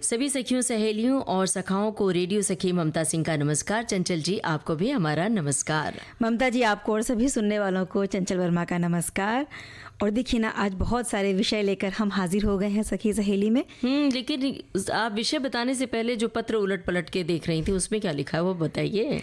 सभी सखियों, सहेलियों और सखाओं को रेडियो सखी ममता सिंह का नमस्कार। चंचल जी, आपको भी हमारा नमस्कार। ममता जी, आपको और सभी सुनने वालों को चंचल वर्मा का नमस्कार। और देखिए ना, आज बहुत सारे विषय लेकर हम हाजिर हो गए हैं सखी सहेली में। लेकिन आप विषय बताने से पहले जो पत्र उलट पलट के देख रही थी उसमें क्या लिखा है वो बताइए।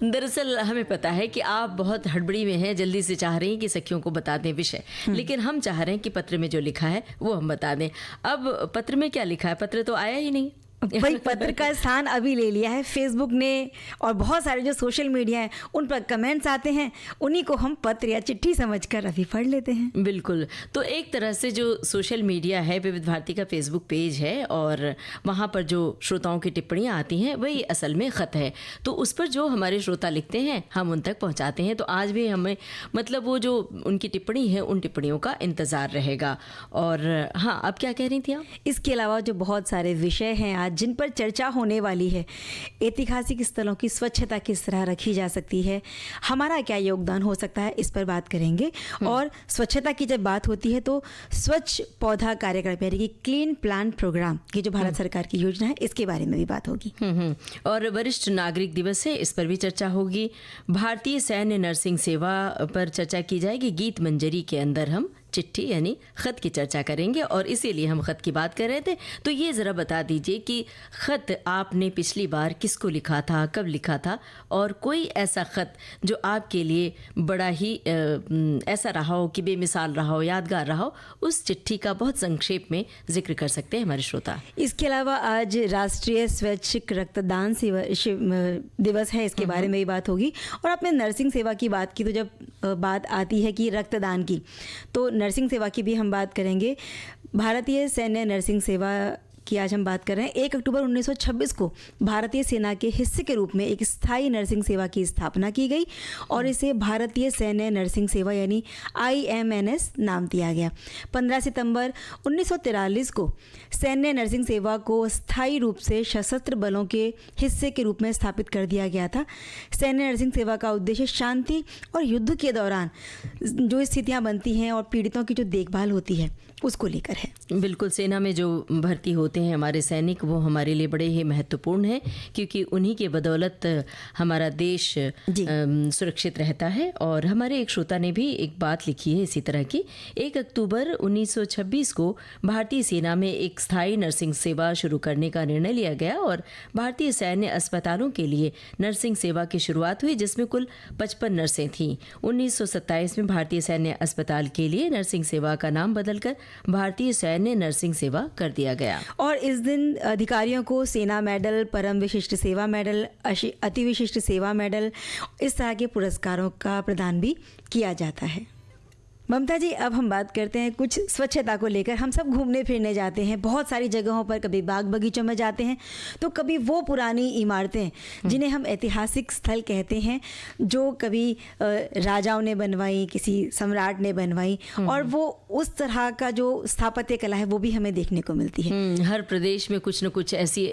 दरअसल हमें पता है कि आप बहुत हड़बड़ी में हैं, जल्दी से चाह रही हैं कि सखियों को बता दें विषय, लेकिन हम चाह रहे हैं कि पत्र में जो लिखा है वो हम बता दें। अब पत्र में क्या लिखा है? पत्र तो आया ही नहीं। भाई, पत्र का स्थान अभी ले लिया है फेसबुक ने, और बहुत सारे जो सोशल मीडिया है उन पर कमेंट्स आते हैं, उन्हीं को हम पत्र या चिट्ठी समझकर अभी पढ़ लेते हैं। बिल्कुल। तो एक तरह से जो सोशल मीडिया है, विविध भारती का फेसबुक पेज है और वहाँ पर जो श्रोताओं की टिप्पणियाँ आती हैं वही असल में ख़त है। तो उस पर जो हमारे श्रोता लिखते हैं हम उन तक पहुँचाते हैं। तो आज भी हमें मतलब वो जो उनकी टिप्पणी है उन टिप्पणियों का इंतज़ार रहेगा। और हाँ, अब क्या कह रही थी आप? इसके अलावा जो बहुत सारे विषय हैं जिन पर चर्चा होने वाली है, ऐतिहासिक स्थलों की स्वच्छता किस तरह रखी जा सकती है, हमारा क्या योगदान हो सकता है, इस पर बात करेंगे। और स्वच्छता की जब बात होती है तो स्वच्छ पौधा कार्यक्रम यानी कि क्लीन प्लांट प्रोग्राम की जो भारत सरकार की योजना है, इसके बारे में भी बात होगी। और वरिष्ठ नागरिक दिवस है, इस पर भी चर्चा होगी। भारतीय सैन्य नर्सिंग सेवा पर चर्चा की जाएगी। गीत मंजरी के अंदर हम चिट्ठी यानी ख़त की चर्चा करेंगे और इसीलिए हम ख़त की बात कर रहे थे। तो ये ज़रा बता दीजिए कि ख़त आपने पिछली बार किसको लिखा था, कब लिखा था, और कोई ऐसा ख़त जो आपके लिए बड़ा ही ऐसा रहा हो कि बेमिसाल रहा हो, यादगार रहा हो, उस चिट्ठी का बहुत संक्षेप में जिक्र कर सकते हैं हमारे श्रोता। इसके अलावा आज राष्ट्रीय स्वैच्छिक रक्तदान दिवस है, इसके बारे में भी बात होगी। और आपने नर्सिंग सेवा की बात की, तो जब बात आती है कि रक्तदान की, तो नर्सिंग सेवा की भी हम बात करेंगे। भारतीय सैन्य नर्सिंग सेवा की आज हम बात कर रहे हैं। 1 अक्टूबर 1926 को भारतीय सेना के हिस्से के रूप में एक स्थायी नर्सिंग सेवा की स्थापना की गई और इसे भारतीय सैन्य नर्सिंग सेवा यानी IMNS नाम दिया गया। 15 सितंबर 1943 को सैन्य नर्सिंग सेवा को स्थायी रूप से सशस्त्र बलों के हिस्से के रूप में स्थापित कर दिया गया था। सैन्य नर्सिंग सेवा का उद्देश्य शांति और युद्ध के दौरान जो स्थितियाँ बनती हैं और पीड़ितों की जो देखभाल होती है उसको लेकर है। बिल्कुल। सेना में जो भर्ती होते हैं हमारे सैनिक, वो हमारे लिए बड़े ही महत्वपूर्ण हैं, क्योंकि उन्हीं के बदौलत हमारा देश सुरक्षित रहता है। और हमारे एक श्रोता ने भी एक बात लिखी है इसी तरह की। 1 अक्टूबर 1926 को भारतीय सेना में एक स्थायी नर्सिंग सेवा शुरू करने का निर्णय लिया गया और भारतीय सैन्य अस्पतालों के लिए नर्सिंग सेवा की शुरुआत हुई, जिसमें कुल 55 नर्सें थीं। 1927 में भारतीय सैन्य अस्पताल के लिए नर्सिंग सेवा का नाम बदलकर भारतीय सैन्य नर्सिंग सेवा कर दिया गया। और इस दिन अधिकारियों को सेना मेडल, परम विशिष्ट सेवा मेडल, अति विशिष्ट सेवा मेडल, इस तरह के पुरस्कारों का प्रदान भी किया जाता है। ममता जी, अब हम बात करते हैं कुछ स्वच्छता को लेकर। हम सब घूमने फिरने जाते हैं बहुत सारी जगहों पर, कभी बाग बगीचों में जाते हैं तो कभी वो पुरानी इमारतें जिन्हें हम ऐतिहासिक स्थल कहते हैं, जो कभी राजाओं ने बनवाई, किसी सम्राट ने बनवाई, और वो उस तरह का जो स्थापत्य कला है वो भी हमें देखने को मिलती है। हर प्रदेश में कुछ न कुछ ऐसी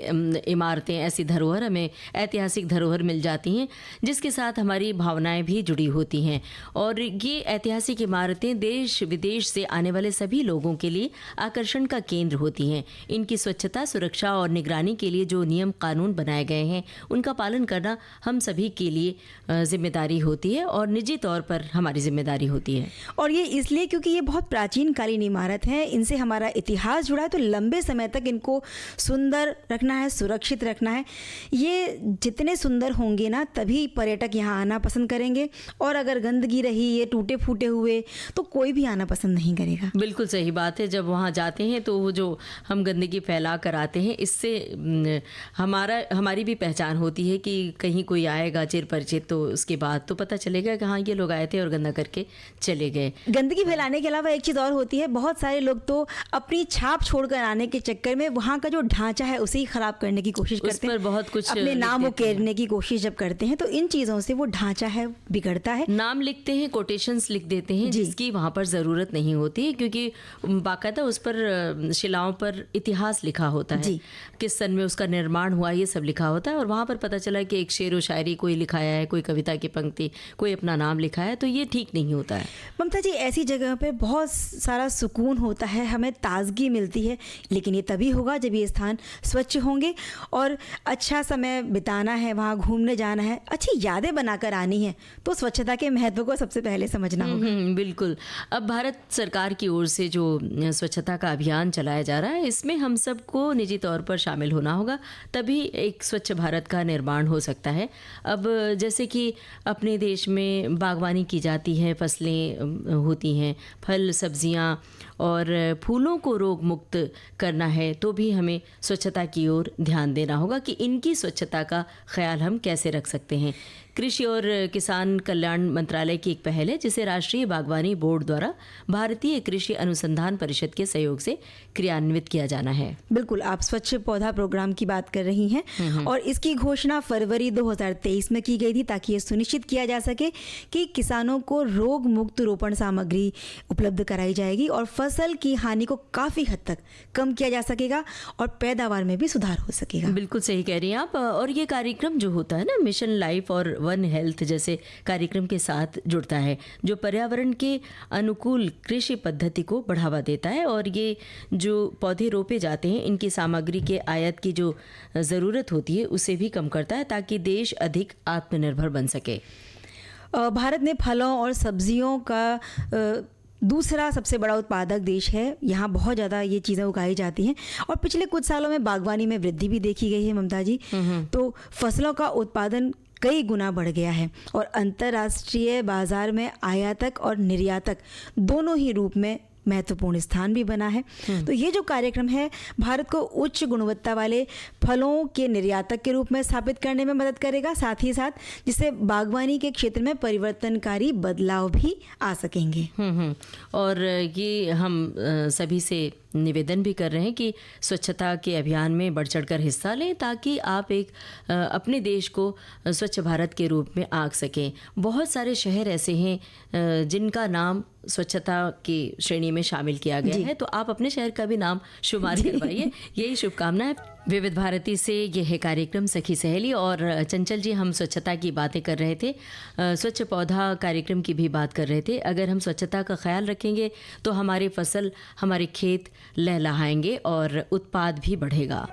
इमारतें, ऐसी धरोहर, हमें ऐतिहासिक धरोहर मिल जाती हैं जिसके साथ हमारी भावनाएं भी जुड़ी होती हैं। और ये ऐतिहासिक इमारतें देश विदेश से आने वाले सभी लोगों के लिए आकर्षण का केंद्र होती हैं। इनकी स्वच्छता, सुरक्षा और निगरानी के लिए जो नियम कानून बनाए गए हैं उनका पालन करना हम सभी के लिए जिम्मेदारी होती है और निजी तौर पर हमारी जिम्मेदारी होती है। और ये इसलिए क्योंकि ये बहुत प्राचीन कालीन इमारत है, इनसे हमारा इतिहास जुड़ा है, तो लंबे समय तक इनको सुंदर रखना है, सुरक्षित रखना है। ये जितने सुंदर होंगे ना, तभी पर्यटक यहाँ आना पसंद करेंगे। और अगर गंदगी रही, ये टूटे फूटे हुए, तो कोई भी आना पसंद नहीं करेगा। बिल्कुल सही बात है। जब वहाँ जाते हैं तो वो जो हम गंदगी फैला कर आते हैं, इससे हमारी भी पहचान होती है कि कहीं कोई आएगा चिर परिचित, तो उसके बाद तो पता चलेगा कि हाँ, ये लोग आए थे और गंदा करके चले गए। गंदगी फैलाने के अलावा एक चीज़ और होती है, बहुत सारे लोग तो अपनी छाप छोड़कर आने के चक्कर में वहाँ का जो ढांचा है उसे ही खराब करने की कोशिश करते हैं, बहुत कुछ अपने नाम उकेरने की कोशिश जब करते हैं, तो इन चीज़ों से वो ढांचा है बिगड़ता है। नाम लिखते हैं, कोटेशंस लिख देते हैं, जिसकी की वहाँ पर ज़रूरत नहीं होती है, क्योंकि बाकायदा उस पर शिलाओं पर इतिहास लिखा होता है, किस सन में उसका निर्माण हुआ ये सब लिखा होता है। और वहाँ पर पता चला कि एक शेर व शायरी कोई लिखाया है, कोई कविता की पंक्ति, कोई अपना नाम लिखा है, तो ये ठीक नहीं होता है। ममता जी, ऐसी जगह पे बहुत सारा सुकून होता है, हमें ताजगी मिलती है, लेकिन ये तभी होगा जब ये स्थान स्वच्छ होंगे। और अच्छा समय बिताना है, वहाँ घूमने जाना है, अच्छी यादें बनाकर आनी है, तो स्वच्छता के महत्व को सबसे पहले समझना होगा। बिल्कुल। अब भारत सरकार की ओर से जो स्वच्छता का अभियान चलाया जा रहा है, इसमें हम सबको निजी तौर पर शामिल होना होगा, तभी एक स्वच्छ भारत का निर्माण हो सकता है। अब जैसे कि अपने देश में बागवानी की जाती है, फसलें होती हैं, फल सब्जियां और फूलों को रोग मुक्त करना है, तो भी हमें स्वच्छता की ओर ध्यान देना होगा कि इनकी स्वच्छता का ख्याल हम कैसे रख सकते हैं। कृषि और किसान कल्याण मंत्रालय की एक पहल है, जिसे राष्ट्रीय बागवानी बोर्ड द्वारा भारतीय कृषि अनुसंधान परिषद के सहयोग से क्रियान्वित किया जाना है। बिल्कुल, आप स्वच्छ पौधा प्रोग्राम की बात कर रही हैं, और इसकी घोषणा फरवरी 2023 में की गई थी, ताकि ये सुनिश्चित किया जा सके कि किसानों को रोग मुक्त रोपण सामग्री उपलब्ध कराई जाएगी और फसल की हानि को काफ़ी हद तक कम किया जा सकेगा और पैदावार में भी सुधार हो सकेगा। बिल्कुल सही कह रही हैं आप। और ये कार्यक्रम जो होता है ना, मिशन लाइफ और वन हेल्थ जैसे कार्यक्रम के साथ जुड़ता है, जो पर्यावरण के अनुकूल कृषि पद्धति को बढ़ावा देता है। और ये जो पौधे रोपे जाते हैं, इनकी सामग्री के आयात की जो ज़रूरत होती है उसे भी कम करता है, ताकि देश अधिक आत्मनिर्भर बन सके। भारत में फलों और सब्जियों का दूसरा सबसे बड़ा उत्पादक देश है। यहाँ बहुत ज़्यादा ये चीज़ें उगाई जाती हैं, और पिछले कुछ सालों में बागवानी में वृद्धि भी देखी गई है, ममता जी। तो फसलों का उत्पादन कई गुना बढ़ गया है, और अंतर्राष्ट्रीय बाजार में आयातक और निर्यातक दोनों ही रूप में महत्वपूर्ण स्थान भी बना है। तो ये जो कार्यक्रम है, भारत को उच्च गुणवत्ता वाले फलों के निर्यातक के रूप में स्थापित करने में मदद करेगा, साथ ही साथ जिससे बागवानी के क्षेत्र में परिवर्तनकारी बदलाव भी आ सकेंगे। और ये हम सभी से निवेदन भी कर रहे हैं कि स्वच्छता के अभियान में बढ़ चढ़कर हिस्सा लें, ताकि आप एक अपने देश को स्वच्छ भारत के रूप में आंक सकें। बहुत सारे शहर ऐसे हैं जिनका नाम स्वच्छता की श्रेणी में शामिल किया गया है, तो आप अपने शहर का भी नाम शुमार करवाइए। यही शुभकामनाएं। विविध भारती से यह है कार्यक्रम सखी सहेली, और चंचल जी, हम स्वच्छता की बातें कर रहे थे, स्वच्छ पौधा कार्यक्रम की भी बात कर रहे थे। अगर हम स्वच्छता का ख्याल रखेंगे तो हमारी फसल, हमारे खेत लहलहाएंगे और उत्पाद भी बढ़ेगा।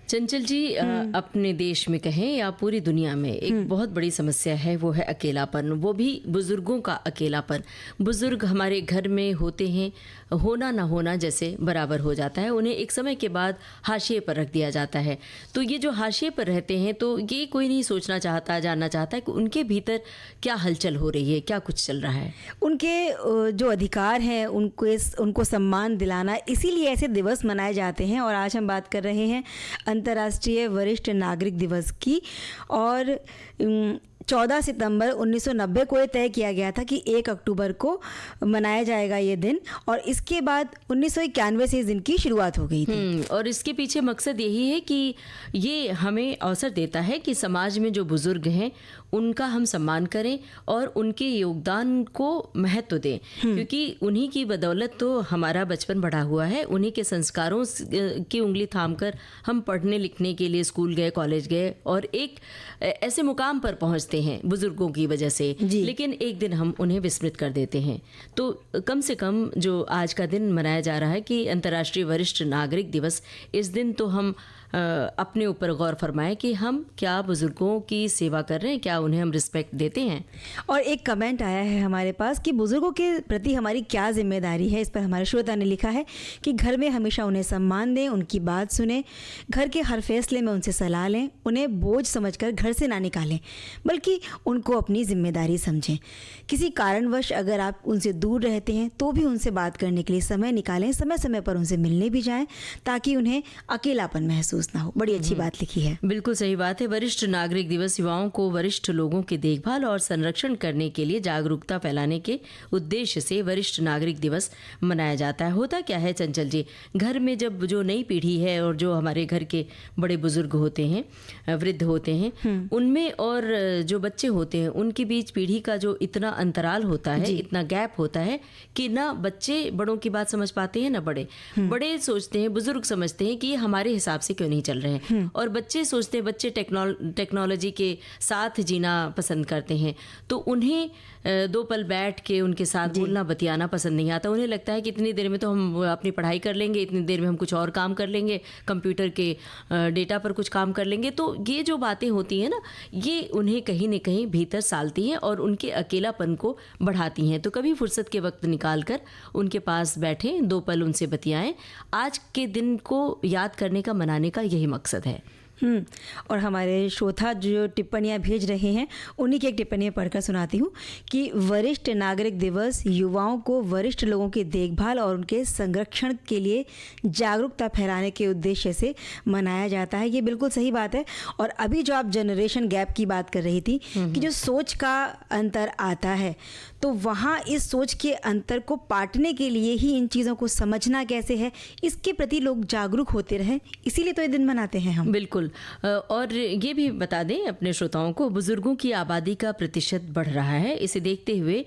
चंचल जी, अपने देश में कहें या पूरी दुनिया में एक बहुत बड़ी समस्या है, वो है अकेलापन, वो भी बुजुर्गों का अकेलापन। बुजुर्ग हमारे घर में होते हैं, होना ना होना जैसे बराबर हो जाता है, उन्हें एक समय के बाद हाशिए पर रख दिया जाता है। तो ये जो हाशिए पर रहते हैं, तो ये कोई नहीं सोचना चाहता, जानना चाहता है कि उनके भीतर क्या हलचल हो रही है, क्या कुछ चल रहा है। उनके जो अधिकार हैं उनको सम्मान दिलाना, इसीलिए ऐसे दिवस मनाए जाते हैं। और आज हम बात कर रहे हैं अंतर्राष्ट्रीय वरिष्ठ नागरिक दिवस की, और 14 सितंबर 1990 को ये तय किया गया था कि 1 अक्टूबर को मनाया जाएगा ये दिन, और इसके बाद 1991 से इस दिन की शुरुआत हो गई थी। और इसके पीछे मकसद यही है कि ये हमें अवसर देता है कि समाज में जो बुजुर्ग हैं उनका हम सम्मान करें और उनके योगदान को महत्व दें, क्योंकि उन्हीं की बदौलत तो हमारा बचपन बढ़ा हुआ है। उन्हीं के संस्कारों की उंगली थामकर हम पढ़ने लिखने के लिए स्कूल गए, कॉलेज गए, और एक ऐसे मुकाम पर पहुंचते हैं बुजुर्गों की वजह से। लेकिन एक दिन हम उन्हें विस्मृत कर देते हैं। तो कम से कम जो आज का दिन मनाया जा रहा है कि अंतर्राष्ट्रीय वरिष्ठ नागरिक दिवस, इस दिन तो हम अपने ऊपर गौर फरमाएं कि हम क्या बुजुर्गों की सेवा कर रहे हैं, क्या उन्हें हम रिस्पेक्ट देते हैं। और एक कमेंट आया है हमारे पास कि बुजुर्गों के प्रति हमारी क्या जिम्मेदारी है। इस पर हमारे श्रोता ने लिखा है कि घर में हमेशा उन्हें सम्मान दें, उनकी बात सुने, घर के हर फैसले में उनसे सलाह लें, उन्हें बोझ समझकर घर से ना निकालें, बल्कि उनको अपनी जिम्मेदारी समझें। किसी कारणवश अगर आप उनसे दूर रहते हैं तो भी उनसे बात करने के लिए समय निकालें, समय समय पर उनसे मिलने भी जाएं, ताकि उन्हें अकेलापन महसूस ना हो। बड़ी अच्छी बात लिखी है। बिल्कुल सही बात है। वरिष्ठ नागरिक दिवस युवाओं को वरिष्ठ लोगों की देखभाल और संरक्षण करने के लिए जागरूकता फैलाने के उद्देश्य से वरिष्ठ नागरिक दिवस मनाया जाता है। होता क्या है चंचल जी, घर में जब जो नई पीढ़ी है और जो हमारे घर के बड़े बुजुर्ग होते हैं, वृद्ध होते हैं, उनमें और जो बच्चे होते हैं उनके बीच पीढ़ी का जो इतना अंतराल होता है, इतना गैप होता है कि ना बच्चे बड़ों की बात समझ पाते हैं ना बड़े सोचते हैं, बुजुर्ग समझते हैं कि ये हमारे हिसाब से क्यों नहीं चल रहे हैं, और बच्चे सोचते हैं, बच्चे टेक्नोलॉजी के साथ जीना पसंद करते हैं, तो उन्हें दो पल बैठ के उनके साथ बोलना बतियाना पसंद नहीं आता। उन्हें लगता है कि इतनी देर में तो हम अपनी पढ़ाई कर लेंगे, इतनी देर में हम कुछ और काम कर लेंगे, कंप्यूटर के डेटा पर कुछ काम कर लेंगे। तो ये जो बातें होती हैं ना, ये उन्हें कहीं न कहीं भीतर सालती हैं और उनके अकेलापन को बढ़ाती हैं। तो कभी फुर्सत के वक्त निकाल कर उनके पास बैठें, दो पल उनसे बतियाएं। आज के दिन को याद करने का, मनाने का यही मकसद है। और हमारे श्रोता जो टिप्पणियाँ भेज रहे हैं उन्हीं की एक टिप्पणी पढ़कर सुनाती हूँ कि वरिष्ठ नागरिक दिवस युवाओं को वरिष्ठ लोगों की देखभाल और उनके संरक्षण के लिए जागरूकता फैलाने के उद्देश्य से मनाया जाता है। ये बिल्कुल सही बात है। और अभी जो आप जनरेशन गैप की बात कर रही थी कि जो सोच का अंतर आता है, तो वहाँ इस सोच के अंतर को पाटने के लिए ही इन चीज़ों को समझना कैसे है, इसके प्रति लोग जागरूक होते रहें, इसीलिए तो ये दिन मनाते हैं हम। बिल्कुल। और ये भी बता दें अपने श्रोताओं को, बुजुर्गों की आबादी का प्रतिशत बढ़ रहा है। इसे देखते हुए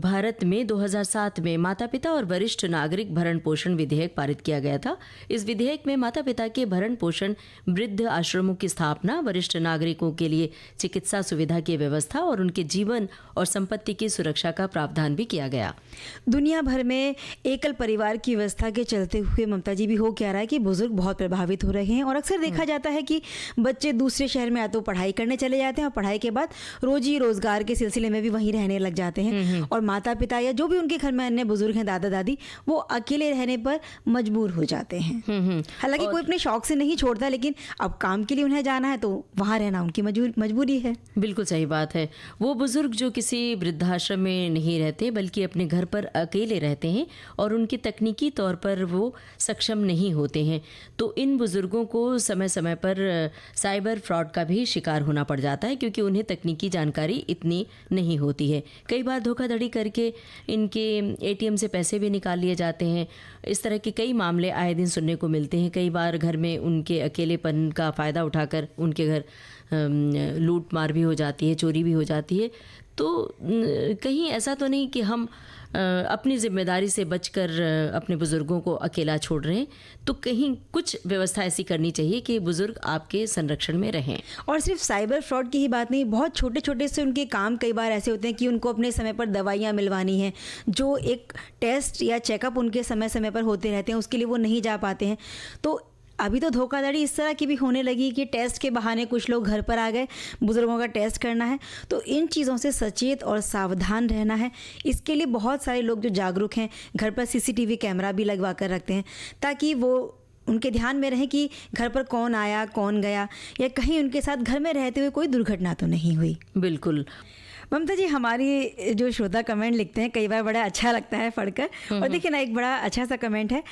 भारत में 2007 में माता पिता और वरिष्ठ नागरिक भरण पोषण विधेयक पारित किया गया था। इस विधेयक में माता पिता के भरण पोषण, वृद्ध आश्रमों की स्थापना, वरिष्ठ नागरिकों के लिए चिकित्सा सुविधा की व्यवस्था और उनके जीवन और संपत्ति की सुरक्षा का प्रावधान भी किया गया। दुनिया भर में एकल परिवार की व्यवस्था के चलते हुए ममता जी भी हो क्या रहा है कि बुजुर्ग बहुत प्रभावित हो रहे हैं। और अक्सर देखा जाता है कि बच्चे दूसरे शहर में या तो पढ़ाई करने चले जाते हैं और पढ़ाई के बाद रोजी रोजगार के सिलसिले में भी वहीं रहने लग जाते हैं, और माता पिता या जो भी उनके घर में अन्य बुजुर्ग हैं, दादा दादी, वो अकेले रहने पर मजबूर हो जाते हैं। हालांकि कोई अपने शौक से नहीं छोड़ता, लेकिन अब काम के लिए उन्हें जाना है तो वहां रहना उनकी मजबूरी है। बिल्कुल सही बात है। वो बुजुर्ग जो किसी वृद्धाश्रम में नहीं रहते बल्कि अपने घर पर अकेले रहते हैं और उनकी तकनीकी तौर पर वो सक्षम नहीं होते हैं, तो इन बुजुर्गों को समय समय पर साइबर फ्रॉड का भी शिकार होना पड़ जाता है, क्योंकि उन्हें तकनीकी जानकारी इतनी नहीं होती है। कई बार धोखाधड़ी करके इनके एटीएम से पैसे भी निकाल लिए जाते हैं। इस तरह के कई मामले आए दिन सुनने को मिलते हैं। कई बार घर में उनके अकेलेपन का फ़ायदा उठाकर उनके घर लूट मार भी हो जाती है, चोरी भी हो जाती है। तो कहीं ऐसा तो नहीं कि हम अपनी जिम्मेदारी से बचकर अपने बुजुर्गों को अकेला छोड़ रहे हैं, तो कहीं कुछ व्यवस्था ऐसी करनी चाहिए कि बुजुर्ग आपके संरक्षण में रहें। और सिर्फ साइबर फ्रॉड की ही बात नहीं, बहुत छोटे छोटे से उनके काम कई बार ऐसे होते हैं कि उनको अपने समय पर दवाइयाँ मिलवानी है, जो एक टेस्ट या चेकअप उनके समय समय पर होते रहते हैं, उसके लिए वो नहीं जा पाते हैं। तो अभी तो धोखाधड़ी इस तरह की भी होने लगी कि टेस्ट के बहाने कुछ लोग घर पर आ गए, बुजुर्गों का टेस्ट करना है। तो इन चीज़ों से सचेत और सावधान रहना है। इसके लिए बहुत सारे लोग जो जागरूक हैं, घर पर सीसीटीवी कैमरा भी लगवा कर रखते हैं, ताकि वो उनके ध्यान में रहे कि घर पर कौन आया, कौन गया, या कहीं उनके साथ घर में रहते हुए कोई दुर्घटना तो नहीं हुई। बिल्कुल। ममता जी, हमारी जो श्रोता कमेंट लिखते हैं कई बार बड़ा अच्छा लगता है पढ़कर। और देखिए ना, एक बड़ा अच्छा सा कमेंट है।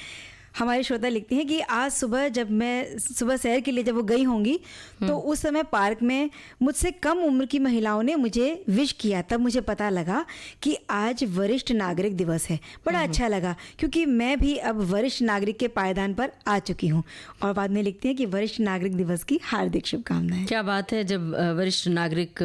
हमारी श्रोता लिखती हैं कि आज सुबह जब मैं सुबह सैर के लिए जब वो गई होंगी, तो उस समय पार्क में मुझसे कम उम्र की महिलाओं ने मुझे विश किया। तब मुझे पता लगा कि आज वरिष्ठ नागरिक दिवस है। बड़ा अच्छा लगा, क्योंकि मैं भी अब वरिष्ठ नागरिक के पायदान पर आ चुकी हूँ। और बाद में लिखती हैं कि वरिष्ठ नागरिक दिवस की हार्दिक शुभकामनाएं। क्या बात है। जब वरिष्ठ नागरिक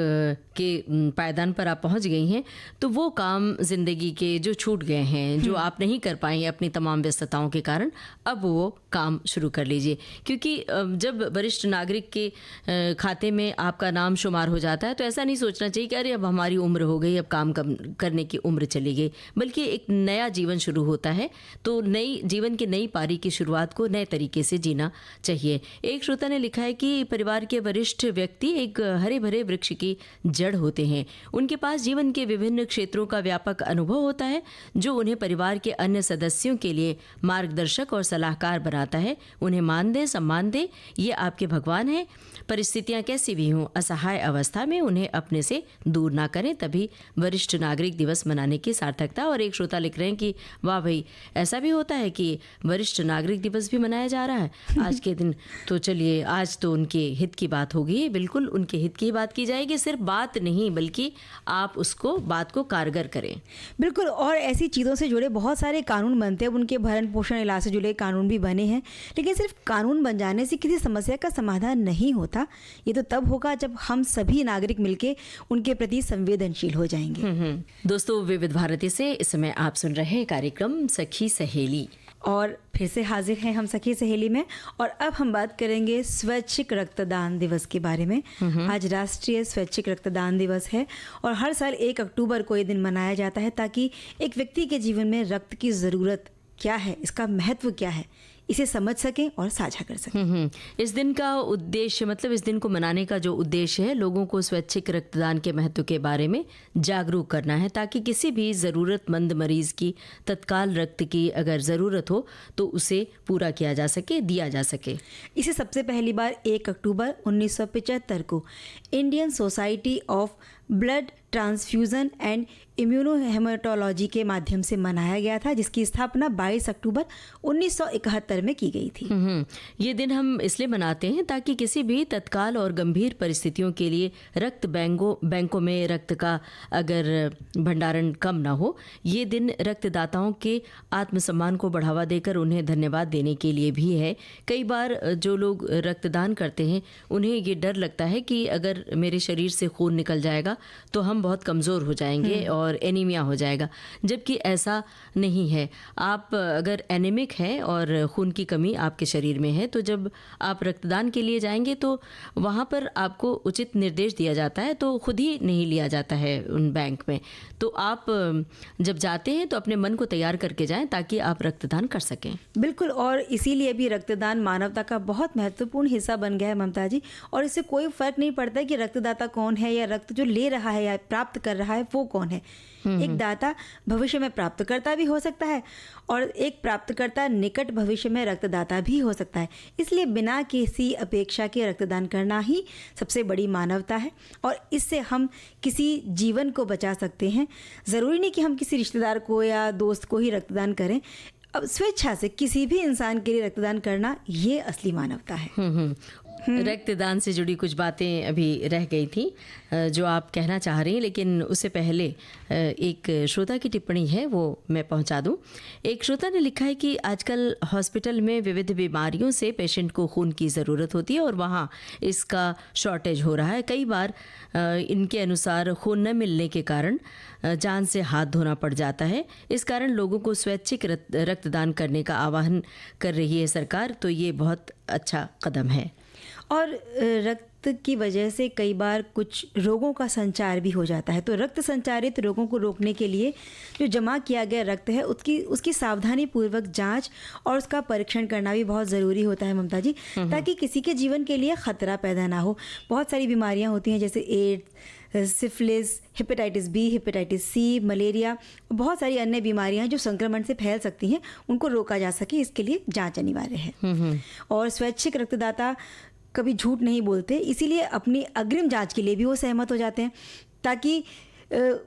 के पायदान पर आप पहुँच गई हैं, तो वो काम जिंदगी के जो छूट गए हैं, जो आप नहीं कर पाई अपनी तमाम व्यस्तताओं के कारण, अब वो काम शुरू कर लीजिए। क्योंकि जब वरिष्ठ नागरिक के खाते में आपका नाम शुमार हो जाता है, तो ऐसा नहीं सोचना चाहिए कि अरे अब हमारी उम्र हो गई, अब काम करने की उम्र चली गई, बल्कि एक नया जीवन शुरू होता है। तो नई जीवन की नई पारी की शुरुआत को नए तरीके से जीना चाहिए। एक श्रोता ने लिखा है कि परिवार के वरिष्ठ व्यक्ति एक हरे भरे वृक्ष की जड़ होते हैं। उनके पास जीवन के विभिन्न क्षेत्रों का व्यापक अनुभव होता है, जो उन्हें परिवार के अन्य सदस्यों के लिए मार्गदर्शक और सलाहकार बनाता है। उन्हें मान दें, सम्मान दें, ये आपके भगवान हैं। परिस्थितियां कैसी भी हों, असहाय अवस्था में उन्हें अपने से दूर ना करें, तभी वरिष्ठ नागरिक दिवस मनाने की सार्थकता। और एक श्रोता लिख रहे हैं कि वाह भाई, ऐसा भी होता है कि वरिष्ठ नागरिक दिवस भी मनाया जा रहा है आज के दिन। तो चलिए, आज तो उनके हित की बात होगी। बिल्कुल उनके हित की बात की जाएगी। सिर्फ बात बात नहीं बल्कि आप उसको बात को कारगर करें। बिल्कुल, और ऐसी चीज़ों से जुड़े बहुत सारे कानून बनते हैं, उनके भरण पोषण इलाज से जुड़े कानून भी बने हैं, लेकिन सिर्फ कानून बन जाने से किसी समस्या का समाधान नहीं होता। ये तो तब होगा जब हम सभी नागरिक मिलके उनके प्रति संवेदनशील हो जाएंगे। दोस्तों, विविध भारती से इस समय आप सुन रहे हैं कार्यक्रम सखी सहेली, और फिर से हाजिर हैं हम सखी सहेली में। और अब हम बात करेंगे स्वैच्छिक रक्तदान दिवस के बारे में। आज राष्ट्रीय स्वैच्छिक रक्तदान दिवस है और हर साल 1 अक्टूबर को ये दिन मनाया जाता है ताकि एक व्यक्ति के जीवन में रक्त की ज़रूरत क्या है, इसका महत्व क्या है, इसे समझ सकें और साझा कर सकें। इस दिन का उद्देश्य, मतलब इस दिन को मनाने का जो उद्देश्य है, लोगों को स्वैच्छिक रक्तदान के महत्व के बारे में जागरूक करना है ताकि किसी भी ज़रूरतमंद मरीज़ की तत्काल रक्त की अगर ज़रूरत हो तो उसे पूरा किया जा सके, दिया जा सके। इसे सबसे पहली बार 1 अक्टूबर 1975 को Indian Society of Blood Transfusion and Immunohaematology के माध्यम से मनाया गया था, जिसकी स्थापना 22 अक्टूबर 1971 में की गई थी। ये दिन हम इसलिए मनाते हैं ताकि किसी भी तत्काल और गंभीर परिस्थितियों के लिए रक्त बैंकों में रक्त का अगर भंडारण कम ना हो, ये दिन रक्तदाताओं के आत्मसम्मान को बढ़ावा देकर उन्हें धन्यवाद देने के लिए भी है। कई बार जो लोग रक्तदान करते हैं उन्हें ये डर लगता है कि अगर मेरे शरीर से खून निकल जाएगा तो हम बहुत कमज़ोर हो जाएंगे और एनीमिया हो जाएगा, जबकि ऐसा नहीं है। आप अगर एनीमिक हैं और खून की कमी आपके शरीर में है तो जब आप रक्तदान के लिए जाएंगे तो वहाँ पर आपको उचित निर्देश दिया जाता है, तो खुद ही नहीं लिया जाता है उन बैंक में। तो आप जब जाते हैं तो अपने मन को तैयार करके जाएं ताकि आप रक्तदान कर सकें। बिल्कुल, और इसीलिए भी रक्तदान मानवता का बहुत महत्वपूर्ण हिस्सा बन गया है ममता जी। और इससे कोई फर्क नहीं पड़ता कि रक्तदाता कौन है या रक्त जो ले रहा है या प्राप्त कर रहा है वो कौन है। एक दाता भविष्य में प्राप्तकर्ता भी हो सकता है और एक प्राप्तकर्ता निकट भविष्य में रक्तदाता भी हो सकता है। इसलिए बिना किसी अपेक्षा के रक्तदान करना ही सबसे बड़ी मानवता है और इससे हम किसी जीवन को बचा सकते हैं। ज़रूरी नहीं कि हम किसी रिश्तेदार को या दोस्त को ही रक्तदान करें। अब स्वेच्छा से किसी भी इंसान के लिए रक्तदान करना ये असली मानवता है। रक्तदान से जुड़ी कुछ बातें अभी रह गई थी जो आप कहना चाह रही हैं, लेकिन उससे पहले एक श्रोता की टिप्पणी है वो मैं पहुंचा दूं। एक श्रोता ने लिखा है कि आजकल हॉस्पिटल में विविध बीमारियों से पेशेंट को खून की ज़रूरत होती है और वहाँ इसका शॉर्टेज हो रहा है। कई बार इनके अनुसार खून न मिलने के कारण जान से हाथ धोना पड़ जाता है। इस कारण लोगों को स्वैच्छिक रक्तदान करने का आह्वान कर रही है सरकार, तो ये बहुत अच्छा कदम है। और रक्त की वजह से कई बार कुछ रोगों का संचार भी हो जाता है, तो रक्त संचारित रोगों को रोकने के लिए जो जमा किया गया रक्त है उसकी सावधानी पूर्वक जांच और उसका परीक्षण करना भी बहुत ज़रूरी होता है ममता जी, ताकि किसी के जीवन के लिए ख़तरा पैदा ना हो। बहुत सारी बीमारियां होती हैं जैसे AIDS, syphilis, hepatitis B, hepatitis C, malaria, बहुत सारी अन्य बीमारियां जो संक्रमण से फैल सकती हैं, उनको रोका जा सके इसके लिए जांच अनिवार्य है। और स्वैच्छिक रक्तदाता कभी झूठ नहीं बोलते, इसीलिए अपनी अग्रिम जांच के लिए भी वो सहमत हो जाते हैं ताकि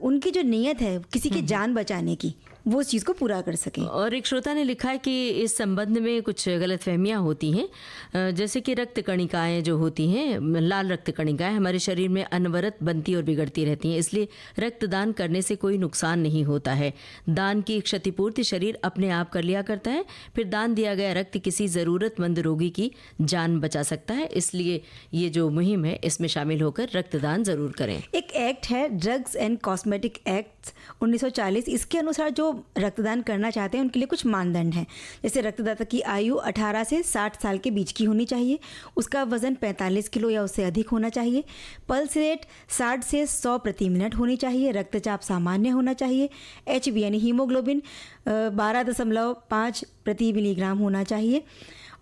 उनकी जो नीयत है किसी की जान बचाने की वो उस चीज़ को पूरा कर सकें। और एक श्रोता ने लिखा है कि इस संबंध में कुछ गलतफहमियां होती हैं, जैसे कि रक्त कणिकाएं जो होती हैं, लाल रक्त कणिकाएं हमारे शरीर में अनवरत बनती और बिगड़ती रहती हैं, इसलिए रक्तदान करने से कोई नुकसान नहीं होता है। दान की क्षतिपूर्ति शरीर अपने आप कर लिया करता है। फिर दान दिया गया रक्त किसी ज़रूरतमंद रोगी की जान बचा सकता है, इसलिए ये जो मुहिम है इसमें शामिल होकर रक्तदान ज़रूर करें। एक एक्ट है, ड्रग्स एंड कॉस्मेटिक एक्ट 1940, इसके अनुसार जो रक्तदान करना चाहते हैं उनके लिए कुछ मानदंड हैं। जैसे रक्तदाता की आयु 18 से 60 साल के बीच की होनी चाहिए, उसका वजन 45 किलो या उससे अधिक होना चाहिए, पल्स रेट 60 से 100 प्रति मिनट होनी चाहिए, रक्तचाप सामान्य होना चाहिए, HB यानी हीमोग्लोबिन 12.5 प्रति मिलीग्राम होना चाहिए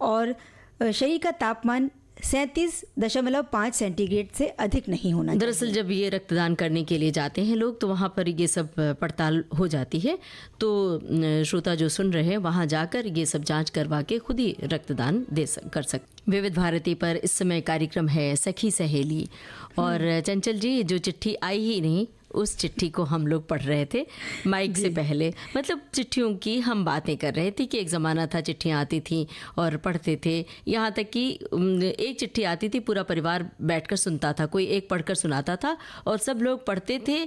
और शरीर का तापमान 37.5 सेंटीग्रेड से अधिक नहीं होना चाहिए। दरअसल जब ये रक्तदान करने के लिए जाते हैं लोग तो वहाँ पर ये सब पड़ताल हो जाती है, तो श्रोता जो सुन रहे हैं वहाँ जाकर ये सब जांच करवा के खुद ही रक्तदान कर सकते। विविध भारती पर इस समय कार्यक्रम है सखी सहेली और चंचल जी जो चिट्ठी आई ही नहीं उस चिट्ठी को हम लोग पढ़ रहे थे माइक से पहले। मतलब चिट्ठियों की हम बातें कर रहे थे कि एक ज़माना था चिट्ठियाँ आती थीं और पढ़ते थे, यहाँ तक कि एक चिट्ठी आती थी पूरा परिवार बैठकर सुनता था, कोई एक पढ़कर सुनाता था और सब लोग पढ़ते थे,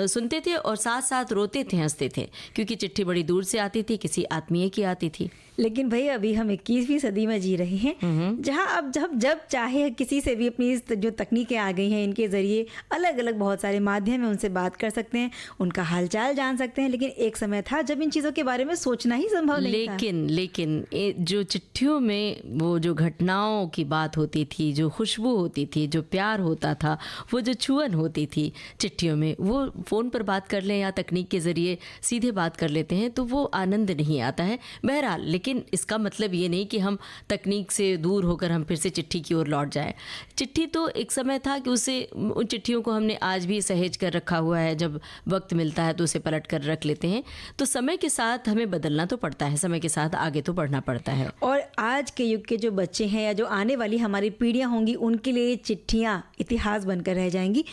सुनते थे और साथ साथ रोते थे, हंसते थे, क्योंकि चिट्ठी बड़ी दूर से आती थी, किसी आत्मीय की आती थी। लेकिन भाई अभी हम 21वीं सदी में जी रहे हैं, जहां अब जब चाहे किसी से भी अपनी जो तकनीकें आ गई हैं, इनके ज़रिए अलग अलग बहुत सारे माध्यम में उनसे बात कर सकते हैं, उनका हालचाल जान सकते हैं। लेकिन एक समय था जब इन चीज़ों के बारे में सोचना ही संभव नहीं था। लेकिन जो चिट्ठियों में वो जो घटनाओं की बात होती थी, जो खुशबू होती थी, जो प्यार होता था, वो जो छुअन होती थी चिट्ठियों में, वो फ़ोन पर बात कर लें या तकनीक के ज़रिए सीधे बात कर लेते हैं तो वो आनंद नहीं आता है। बहरहाल, लेकिन इसका मतलब ये नहीं कि हम तकनीक से दूर होकर हम फिर से चिट्ठी की ओर लौट जाएं। चिट्ठी तो एक समय था कि उन चिट्ठियों को हमने आज भी सहेज कर रखा हुआ है, जब वक्त मिलता है तो उसे पलट कर रख लेते हैं। तो समय के साथ हमें बदलना तो पड़ता है, समय के साथ आगे तो बढ़ना पड़ता है। और आज के युग के जो बच्चे हैं या जो आने वाली हमारी पीढ़ियां होंगी, उनके लिए चिट्ठियां इतिहास बनकर रह जाएंगी।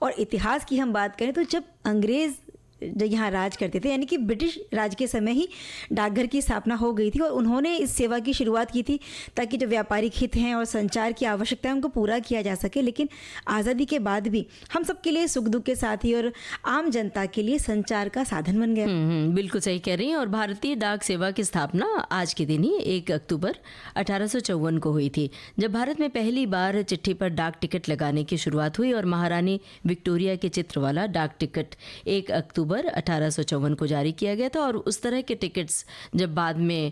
और इतिहास की हम बात करें तो जब अंग्रेज़ जो यहाँ राज करते थे, यानी कि ब्रिटिश राज के समय ही डाकघर की स्थापना हो गई थी और उन्होंने इस सेवा की शुरुआत की थी ताकि जो व्यापारिक हित हैं और संचार की आवश्यकता है उनको पूरा किया जा सके। लेकिन आज़ादी के बाद भी हम सबके लिए सुख दुख के साथी और आम जनता के लिए संचार का साधन बन गया। बिल्कुल सही कह रही हैं। और भारतीय डाक सेवा की स्थापना आज के दिन ही 1 अक्टूबर 1854 को हुई थी, जब भारत में पहली बार चिट्ठी पर डाक टिकट लगाने की शुरुआत हुई और महारानी विक्टोरिया के चित्र वाला डाक टिकट 1 अक्टूबर 1854 को जारी किया गया था। और उस तरह के टिकट्स जब बाद में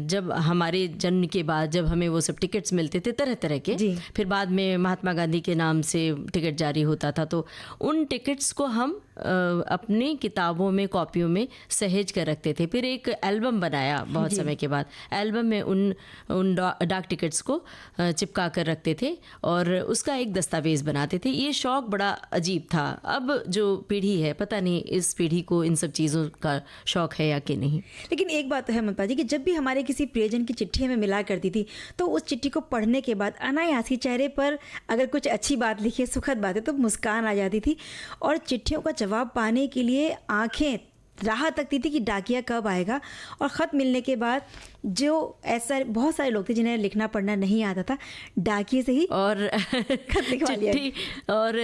जब हमारे जन्म के बाद जब हमें वो सब टिकट्स मिलते थे तरह तरह के, फिर बाद में महात्मा गांधी के नाम से टिकट जारी होता था, तो उन टिकट्स को हम अपनी किताबों में, कॉपियों में सहेज कर रखते थे। फिर एक एल्बम बनाया बहुत समय के बाद, एल्बम में उन डाक टिकट्स को चिपका कर रखते थे और उसका एक दस्तावेज बनाते थे। ये शौक बड़ा अजीब था। अब जो पीढ़ी है, पता नहीं इस पीढ़ी को इन सब चीज़ों का शौक है या कि नहीं। लेकिन एक बात तो है ममता जी कि जब भी हमारे किसी प्रियजन की चिट्ठी हमें मिला करती थी तो उस चिट्ठी को पढ़ने के बाद अनायास ही चेहरे पर अगर कुछ अच्छी बात लिखी है, सुखद बात है, तो मुस्कान आ जाती थी और चिट्ठियों का जवाब पाने के लिए आंखें राह तकती थी कि डाकिया कब आएगा। और ख़त मिलने के बाद जो ऐसा बहुत सारे लोग थे जिन्हें लिखना पढ़ना नहीं आता था, डाकिए से ही और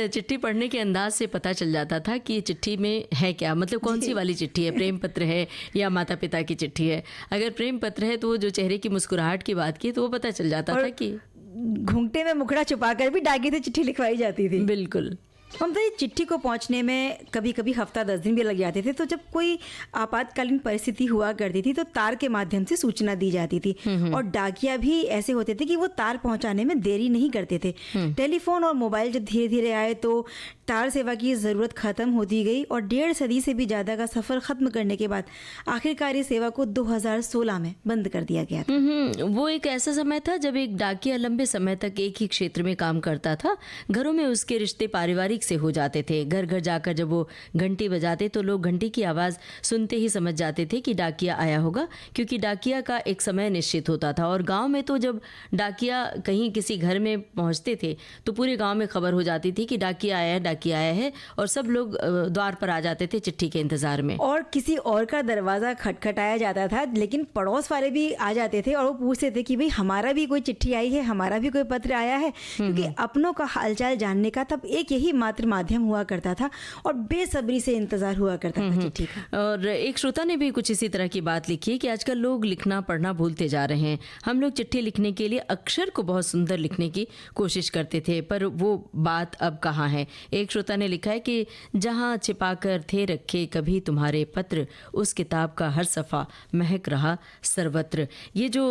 चिट्ठी पढ़ने के अंदाज से पता चल जाता था कि चिट्ठी में है क्या, मतलब कौन सी वाली चिट्ठी है, प्रेम पत्र है या माता पिता की चिट्ठी है। अगर प्रेम पत्र है तो वो जो चेहरे की मुस्कुराहट की बात की तो वो पता चल जाता था कि घूंघटे में मुखड़ा छुपाकर भी डाकिए से चिट्ठी लिखवाई जाती थी। बिल्कुल। ममता जी, चिट्ठी को पहुंचने में कभी कभी हफ्ता 10 दिन भी लग जाते थे। तो जब कोई आपातकालीन परिस्थिति हुआ करती थी तो तार के माध्यम से सूचना दी जाती थी और डाकिया भी ऐसे होते थे कि वो तार पहुंचाने में देरी नहीं करते थे। टेलीफोन और मोबाइल जब धीरे धीरे आए तो तार सेवा की ज़रूरत ख़त्म होती गई और 1.5 सदी से भी ज़्यादा का सफ़र ख़त्म करने के बाद आखिरकार इस सेवा को 2016 में बंद कर दिया गया था। वो एक ऐसा समय था जब एक डाकिया लंबे समय तक एक ही क्षेत्र में काम करता था। घरों में उसके रिश्ते पारिवारिक से हो जाते थे। घर घर जाकर जब वो घंटी बजाते तो लोग घंटी की आवाज़ सुनते ही समझ जाते थे कि डाकिया आया होगा, क्योंकि डाकिया का एक समय निश्चित होता था। और गांव में तो जब डाकिया कहीं किसी घर में पहुंचते थे तो पूरे गांव में खबर हो जाती थी कि डाकिया आया है, डाकिया आया है, और सब लोग द्वार पर आ जाते थे चिट्ठी के इंतजार में। और किसी और का दरवाज़ा खटखटाया जाता था, लेकिन पड़ोस वाले भी आ जाते थे और वो पूछते थे कि भाई हमारा भी कोई चिट्ठी आई है, हमारा भी कोई पत्र आया है, क्योंकि अपनों का हालचाल जानने का तब एक यही मात्र माध्यम हुआ करता था और बेसब्री से इंतजार हुआ करता था चिट्ठी का। और एक श्रोता ने भी कुछ इसी तरह की बात लिखी है कि आजकल लोग लिखना पढ़ना भूलते जा रहे हैं। हम लोग चिट्ठी लिखने के लिए अक्षर को बहुत सुंदर लिखने की कोशिश करते थे, पर वो बात अब कहाँ है। एक श्रोता ने लिखा है कि जहाँ छिपाकर थे रखे कभी तुम्हारे पत्र, उस किताब का हर सफ़ा महक रहा सर्वत्र। ये जो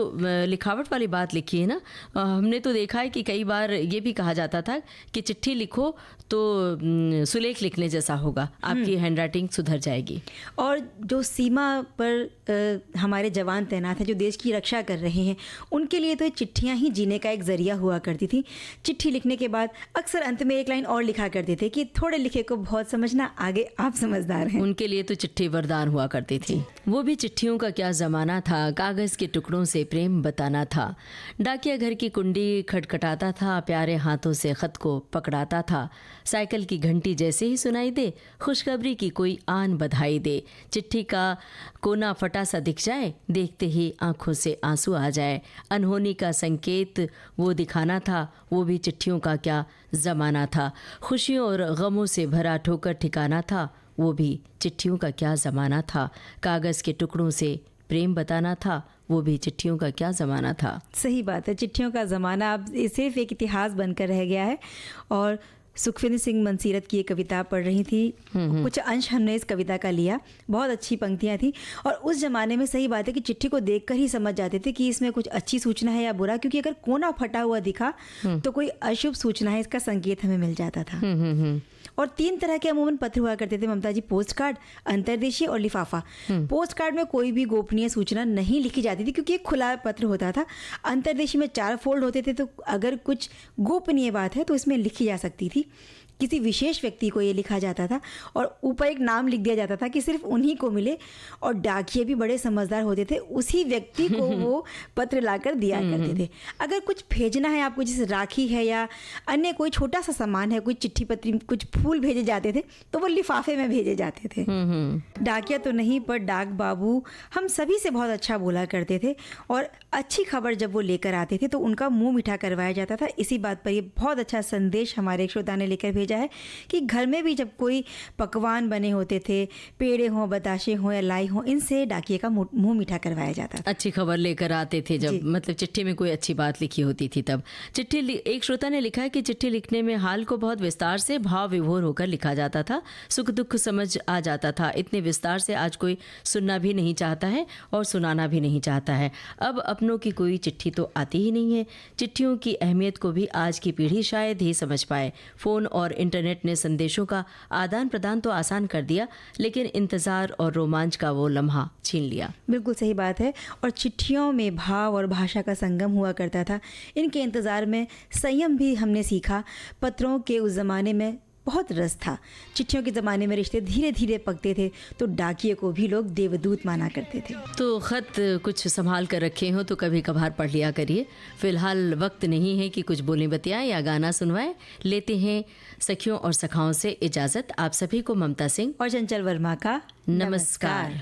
लिखावट वाली बात लिखी है ना, हमने तो देखा है कि कई बार ये भी कहा जाता था कि चिट्ठी लिखो तो सुलेख लिखने जैसा होगा, आपकी हैंडराइटिंग सुधर जाएगी। और जो सीमा पर हमारे जवान तैनात हैं, जो देश की रक्षा कर रहे हैं, उनके लिए तो चिट्ठियां ही जीने का एक जरिया हुआ करती थी। चिट्ठी लिखने के बाद अक्सर अंत में एक लाइन और लिखा करते थे कि थोड़े लिखे को बहुत समझना, आगे आप समझदार हैं। उनके लिए तो चिट्ठी वरदान हुआ करती थी। वो भी चिट्ठियों का क्या ज़माना था, कागज़ के टुकड़ों से प्रेम बताना था। डाकिया घर की कुंडी खटखटाता था, प्यारे हाथों से ख़त को पकड़ाता था। साइकिल की घंटी जैसे ही सुनाई दे, खुशखबरी की कोई आन बधाई दे। चिट्ठी का कोना फटा सा दिख जाए, देखते ही आंखों से आंसू आ जाए। अनहोनी का संकेत वो दिखाना था, वो भी चिट्ठियों का क्या ज़माना था। खुशियों और गमों से भरा ठोकर ठिकाना था, वो भी चिट्ठियों का क्या ज़माना था। कागज़ के टुकड़ों से प्रेम बताना था, वो भी चिट्ठियों का क्या ज़माना था। सही बात है, चिट्ठियों का ज़माना अब सिर्फ एक इतिहास बनकर रह गया है। और सुखविंदर सिंह मनसीरत की एक कविता पढ़ रही थी, कुछ अंश हमने इस कविता का लिया, बहुत अच्छी पंक्तियां थी। और उस ज़माने में सही बात है कि चिट्ठी को देखकर ही समझ जाते थे कि इसमें कुछ अच्छी सूचना है या बुरा, क्योंकि अगर कोना फटा हुआ दिखा तो कोई अशुभ सूचना है, इसका संकेत हमें मिल जाता था। और 3 तरह के अमूमन पत्र हुआ करते थे ममता जी, पोस्ट कार्ड, अंतर्देशीय और लिफाफा। पोस्ट कार्ड में कोई भी गोपनीय सूचना नहीं लिखी जाती थी क्योंकि एक खुला पत्र होता था। अंतर्देशीय में 4 फोल्ड होते थे, तो अगर कुछ गोपनीय बात है तो इसमें लिखी जा सकती थी। किसी विशेष व्यक्ति को ये लिखा जाता था और ऊपर एक नाम लिख दिया जाता था कि सिर्फ उन्हीं को मिले। और डाकिये भी बड़े समझदार होते थे, उसी व्यक्ति को वो पत्र लाकर दिया करते थे। अगर कुछ भेजना है आपको, जैसे राखी है या अन्य कोई छोटा सा सामान है, कोई चिट्ठी पत्री, कुछ फूल भेजे जाते थे, तो वो लिफाफे में भेजे जाते थे। डाकिया तो नहीं, पर डाक बाबू हम सभी से बहुत अच्छा बोला करते थे। और अच्छी खबर जब वो लेकर आते थे तो उनका मुंह मीठा करवाया जाता था। इसी बात पर ये बहुत अच्छा संदेश हमारे एक श्रोता ने लेकर भेजा है कि घर में भी जब कोई पकवान बने होते थे, पेड़े हों, बताशे हों या लाई हों, इनसे डाकिये का मुंह मीठा करवाया जाता था। अच्छी खबर लेकर आते थे जब, मतलब चिट्ठी में कोई अच्छी बात लिखी होती थी तब। एक श्रोता ने लिखा है कि चिट्ठी लिखने में हाल को बहुत विस्तार से भाव विभोर होकर लिखा जाता था, सुख दुख समझ आ जाता था। इतने विस्तार से आज कोई सुनना भी नहीं चाहता है और सुनाना भी नहीं चाहता है। अब अपनों की कोई चिट्ठी तो आती ही नहीं है। चिट्ठियों की अहमियत को भी आज की पीढ़ी शायद ही समझ पाए। फ़ोन और इंटरनेट ने संदेशों का आदान प्रदान तो आसान कर दिया, लेकिन इंतज़ार और रोमांच का वो लम्हा छीन लिया। बिल्कुल सही बात है। और चिट्ठियों में भाव और भाषा का संगम हुआ करता था। इनके इंतज़ार में संयम भी हमने सीखा। पत्रों के उस ज़माने में बहुत रस था। चिट्ठियों के ज़माने में रिश्ते धीरे धीरे पकते थे, तो डाकिये को भी लोग देवदूत माना करते थे। तो ख़त कुछ संभाल कर रखे हो तो कभी कभार पढ़ लिया करिए। फिलहाल वक्त नहीं है कि कुछ बोलें बतियाएं या गाना सुनवाएं। लेते हैं सखियों और सखाओं से इजाज़त। आप सभी को ममता सिंह और चंचल वर्मा का नमस्कार।